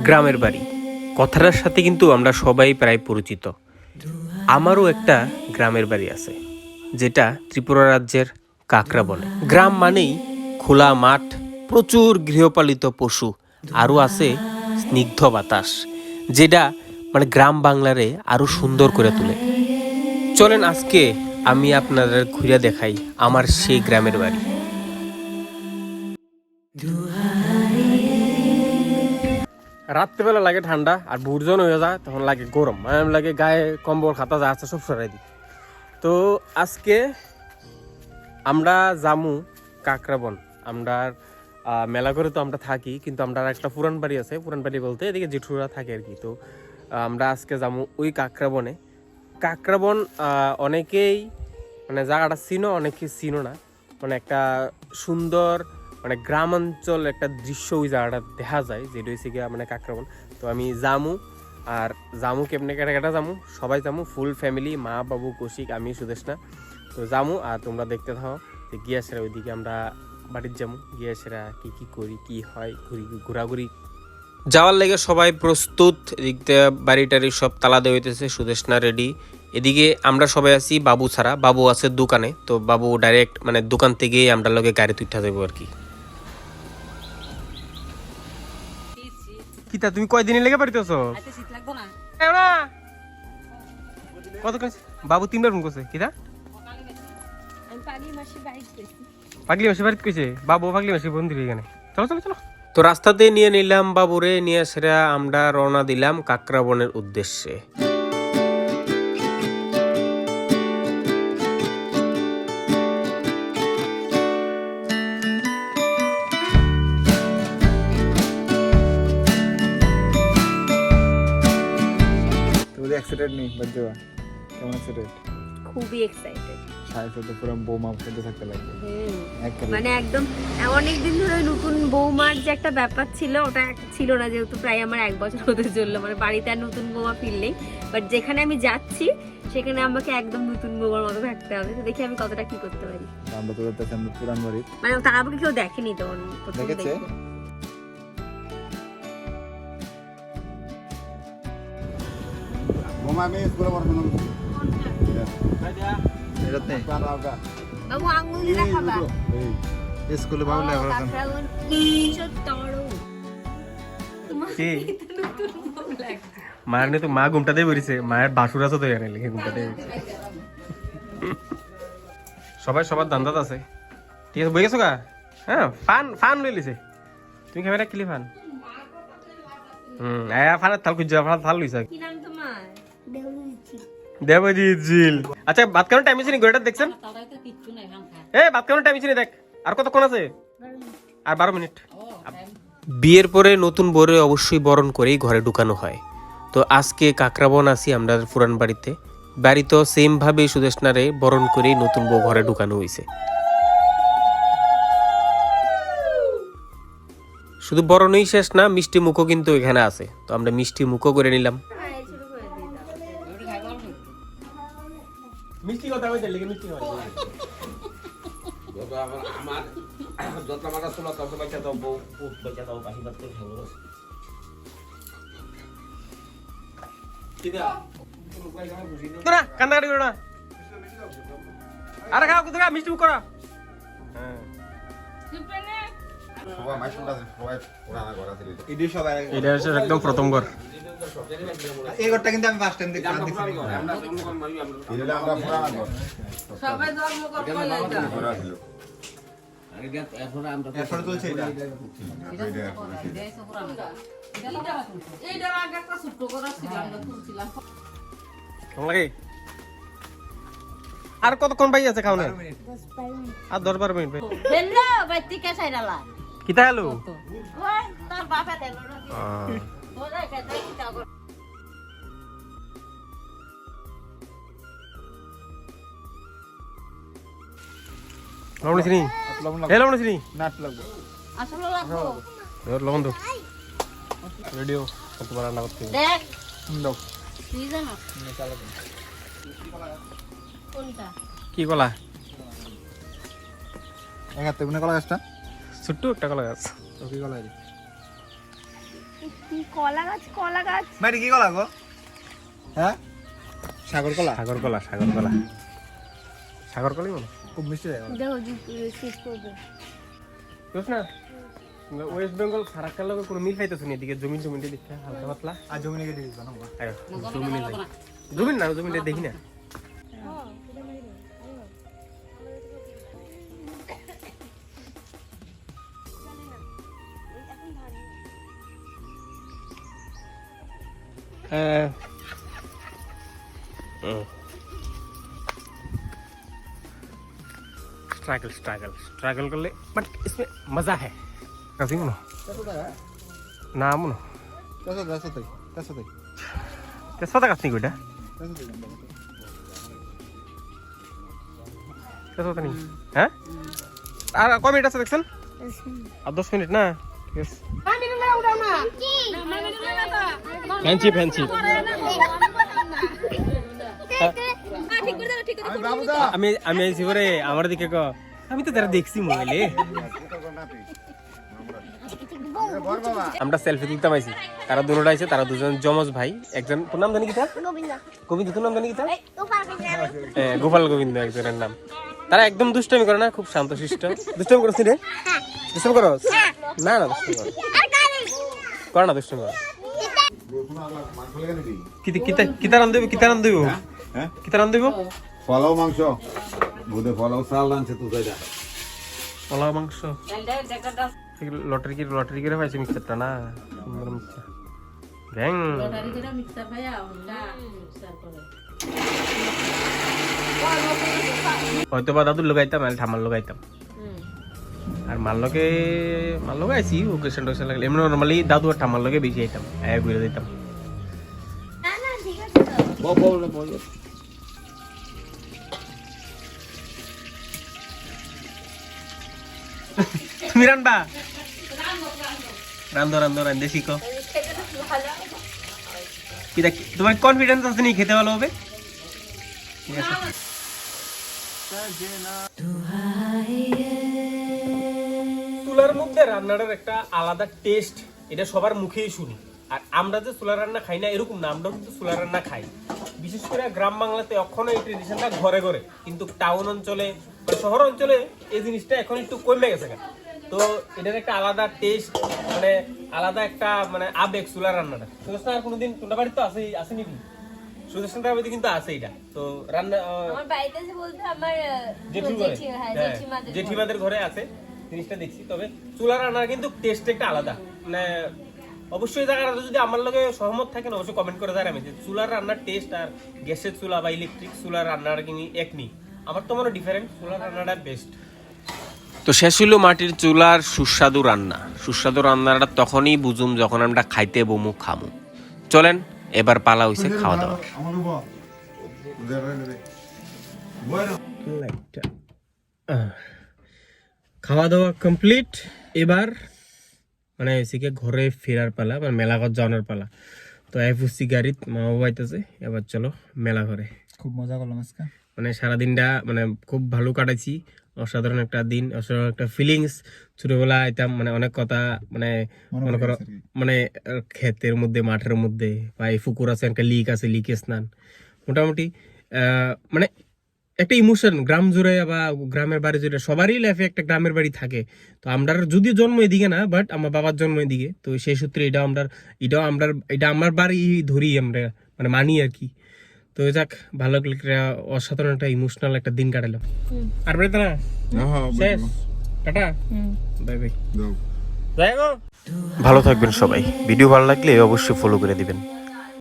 গ্রামের বাড়ি কথাটার সাথে কিন্তু আমরা সবাই প্রায় পরিচিত। আমারও একটা গ্রামের বাড়ি আছে, যেটা ত্রিপুরা রাজ্যের কাকরাবনে। গ্রাম মানেই খোলা মাঠ, প্রচুর গৃহপালিত পশু, আরও আছে স্নিগ্ধ বাতাস, যেটা মানে গ্রাম বাংলারে আরো সুন্দর করে তোলে। চলেন আজকে আমি আপনাদের ঘুরে দেখাই আমার সেই গ্রামের বাড়ি। রাত্রিবেলা লাগে ঠান্ডা আর ভোরজন হয়ে যায়, তখন লাগে গরম, মানে লাগে গায়ে কম্বল খাতা যা আছে সব সরাই দিই। তো আজকে আমরা যামু কাকরাবন। আমরা মেলা করে তো আমরা থাকি, কিন্তু আমরা একটা পুরান বাড়ি আছে, পুরান বাড়ি বলতে এদিকে জেঠুরা থাকে আর কি। তো আমরা আজকে যামু ওই কাকরাবনে। কাকরাবন অনেকেই মানে জায়গাটা চিনো, অনেকে চিনো না। মানে একটা সুন্দর মানে গ্রামাঞ্চল একটা দৃশ্য ওই জায়গাটা দেখা যায়, যেটা হচ্ছে গিয়া মানে কাকরাবন। তো আমি যামু, আর যামু কেমনে কেটা যামু, সবাই যামু ফুল ফ্যামিলি, মা বাবু কৌশিক আমি সুদেশনা। তো যামু আর তোমরা দেখতে থাকো যে গিয়াসেরা ওইদিকে আমরা বাড়ির যামু, গিয়াসেরা কি কি করি কি হয় ঘোরাঘুরি যাওয়ার লেগে সবাই প্রস্তুত। এদিক দিয়ে বাড়ি টাড়ি সব তালা দেওয়া হইতেছে, সুদেশনা রেডি। এদিকে আমরা সবাই আছি, বাবু ছাড়া। বাবু আছে দোকানে, তো বাবু ডাইরেক্ট মানে দোকান থেকেই আমরা লগে গাড়ি তুইটা যাবো আর কি। কিতা তুমি কয়দিনই লেগে পারিতেছো? কত বাবু 3বার ফোন করছে। কিতা পাগলি মাসি বাড়িতে কইছে? বাবু পাগলি মাসি বন্ধু এখানে। চলো চলো চলো। তো রাস্তাতে নিয়ে নিলাম বাবুরে, নিয়ে সেরা আমরা রওনা দিলাম কাকরাবনের উদ্দেশ্যে। এক্সাইটেড নেই বাচ্চারা? কেমন এক্সাইটেড? খুবই এক্সাইটেড। সাথে তো পুরো বৌমা খেতে থাকতে লাগবে মানে একদম অনেকদিন ধরে নতুন বৌমার যে একটা ব্যাপার ছিল, ওটা ছিল না, যেহেতু প্রায় আমার 1 বছর হতে চললো। মানে বাড়িতে আর নতুন বৌমা ফিল নেই, বাট যেখানে আমি যাচ্ছি সেখানে আমাকে একদম নতুন বৌমার মতো থাকতে হবে। তো দেখি আমি কতটা কি করতে পারি। আমরা তো যাচ্ছি আমরা পুরান বাড়ি। মানে তার আমাকে কেউ দেখেনি তো, দেখেছে? বৌমা আমি স্কুলে পড়াশোনা করছি। এটা নেই বাবু আঙ্গুল দিয়ে দেখাবা। এই স্কুলে বাবু লেখাপড়া করে। মায়ের তো মা ঘুমটাতেই বেরিয়েছে, মায়ের বাসুর আছে তো এখানে লিখে ঘুমটাতে। সবাই সবার দান্দাত আছে, ঠিক আছে। বই গেছো গা? হ্যাঁ, ফান ফান লই লিছে। তুমি ক্যামেরা কিলি ফান। ফানের থাল খুঁজছে, ফান থাল লইছে। কি নাম তোমার? দেবজিৎ জিল। আচ্ছা ভাত খাওয়ার টাইম আছে নি? গোটা দেখছেন? ভাত খাওয়ার টাইম আছে নি? দেখ আর কতক্ষণ আছে? আর 12 মিনিট। বিয়ের পরে নতুন বউরে অবশ্যই বরণ করেই ঘরে ঢুকানো হয়। তো আজকে কাকরাবন আছি আমরা পুরান বাড়িতে। বাড়িতেও সেম ভাবে সুদেশনারে বরণ করেই নতুন বউ ঘরে ঢুকানো হয়েছে। শুধু বরণই শেষ না, মিষ্টি মুখও কিন্তু এখানে আছে। তো আমরা মিষ্টি মুখও করে নিলাম। মিষ্টি কথা হইতে লাগে, মিষ্টি হয় আমার যত মাথা তোলা তত বাচ্চা দাও, বউ বাচ্চা দাও, আশীর্বাদ করে খাবো। তোরা কান্দাকাটি করো না, আরে খাও তোরা মিষ্টি মুখ করা। হ্যাঁ এটা হচ্ছে একদম প্রথম ঘর। এই ঘরটা কিন্তু আমি ফার্স্ট টাইম দেখছি। সবাই জন্ম করতে এরপরে চলছে এটা। এইটা আগে একটা ছোট্ট করা ছিল, আমরা তুলছিলাম। আর কতক্ষণ ভাই আছে খাওয়া? আর 10-12 মিনিট ভাই। হেলো বাইতি কে ছাইরালা কিতা হলো? ওই তার বাপে দেলো না ওরে কেটে কিতা কর। লবণ চিনি, এই লবণ চিনি নাট লাগবে। আসলে রাখো লবণ দাও। রেডিও তোমার রান্না করতে দেখ দাও তুই জানো কোনটা কি কলা? এগাতে কোনে কলা গাছটা? ছোট্ট একটা কলা গাছ। তো কি কলা রে? কি কলা গাছ মাটি কি কলা গো? হ্যাঁ সাগর কলা। সাগর কলাই মনে খুব মিষ্টি লাগে। দেখো শেষ করবে বুঝছ না ওয়েস্ট বেঙ্গল ফারাক্কার লগে কোনো মিল পাইতেছ না এদিকে জমিটা দেখতে হালকা পাতলা আর জমি নিয়ে দিয়ে জানো না। আয় জমিটা দেখি না स्ट्रगल कर ले बट इसमें मजा है कभी मुनो ना मुनो That's okay. कैसा था कसनी बेटा कैसा था नहीं हैं আর কয় মিনিট আছে দেখছেন আর 10 মিনিট না ঠিক আছে ফ্যান্সি আমি আইছি পরে আমার দিকে ক আমি তো তারা দেখছি মোবাইলে আমরা সেলফি তুলতাম আইছি তারা দুটোটা আইছে তারা দুজন জমজ ভাই একজন তোর নাম জানি কি গোবিন্দ তোর নাম জানি কি গোপাল গোবিন্দ একজনের নাম তারা একদম দুষ্টামি করে না খুব শান্তশিষ্ট দুষ্টামি করছিস রে দুষ্টামি করো না না দুষ্টামি কর না দুষ্টামি কর কিতা রান দেব পোলাও মাংস বুধে পোলাও চাল রাঁধছে তো যাইদা পোলাও মাংস লটারি করে পাইছে মিক্সারটা না সুন্দর মিক্সার গ্যাং লটারি করে মিক্সার ভাইয়া ওটা মিক্সার করে হয়তো বা দাদুর লাগাইতাম আর ঠামার লাগাইতাম আর মাল্লকে আইছি ওকেশন টোকেশন লাগলে এমনি নর্মালি দাদু আর ঠামার লগে বেশি আইতাম ঘুরে দিতাম না না ঠিক আছে তো তুমি রান্না রান্ধে শিখো কি দেখ তোমার কনফিডেন্স আছে নি খেতে ভালো হবে ঠিক আছে চুলার মধ্যে রান্নাটার একটা আলাদা টেস্ট এটা সবার মুখেই শুনি আর আমরা যে চুলার রান্না খাই না এরকম না আমরা কিন্তু চুলার রান্না খাই বিশেষ করে গ্রাম বাংলাতে এখনো এই ট্রেডিশনটা ঘরে ঘরে কিন্তু টাউন অঞ্চলে বা শহর অঞ্চলে এই জিনিসটা এখন একটু কমে গেছে তো এটার একটা আলাদা টেস্ট মানে আলাদা একটা মানে আবেগ চুলার রান্নাটা সুদর্শন আর কোনোদিন তোমরা বাড়িতে তো আসেনি কি সুদর্শনটার বাড়িতে কিন্তু আছে এটা তো রান্না আমার বাড়িতে যে বলতে আমার জেঠিমাদের ঘরে আছে জিনিসটা দেখছি তবে চুলার রান্নার কিন্তু টেস্ট একটা আলাদা মানে অবশ্যই জায়গাটা যদি আমার লগে সহমত থাকেন অবশ্যই কমেন্ট করে জানাবেন যে চুলার রান্নার টেস্ট আর গ্যাসের চুলা বা ইলেকট্রিক চুলার রান্নার কিন্তু এক নেই আমার তো মনে ডিফারেন্ট চুলার রান্নাটা বেস্ট তো শেষ হইল মাটির চুলার সুস্বাদু রান্নাটা তখনই বুঝুম যখন আমরা খাইতে বমু খামু চলেন এবার পালা হইছে খাওয়া দাওয়া খাওয়া দাওয়া কমপ্লিট এবার মানে এসিকে ঘরে ফেরার পালা মানে মেলাঘর যাওয়ার পালা তো এফুসি গাড়িত মা বাবা আইতেছে এবার চলো মেলা ঘরে খুব মজা করলাম আজকে মানে সারাদিনটা মানে খুব ভালো কাটাইছি অসাধারণ একটা দিন অসাধারণ একটা ফিলিংস ছোটবেলা আইতাম মানে অনেক কথা মানে মনে করো মানে ক্ষেতের মধ্যে মাঠের মধ্যে বা এই পুকুর আছে একটা লিক আছে লিকে স্নান মোটামুটি মানে একটা ইমোশন গ্রাম জুড়ে বা গ্রামের বাড়ি জুড়ে সবারই লাইফে একটা গ্রামের বাড়ি থাকে তো আমরা যদিও জন্ম এদিকে না বাট আমার বাবার জন্ম এদিকে তো সেই সূত্রে এটা আমার বাড়ি ধরি আমরা মানে মানি আর কি তো যাক ভালো একটা অসাধারণ একটা ইমোশনাল একটা দিন কাটালাম আর বাড়িতে না শেষ টাটা বাই বাই ভালো থাকবেন সবাই ভিডিও ভালো লাগলে অবশ্যই ফলো করে দিবেন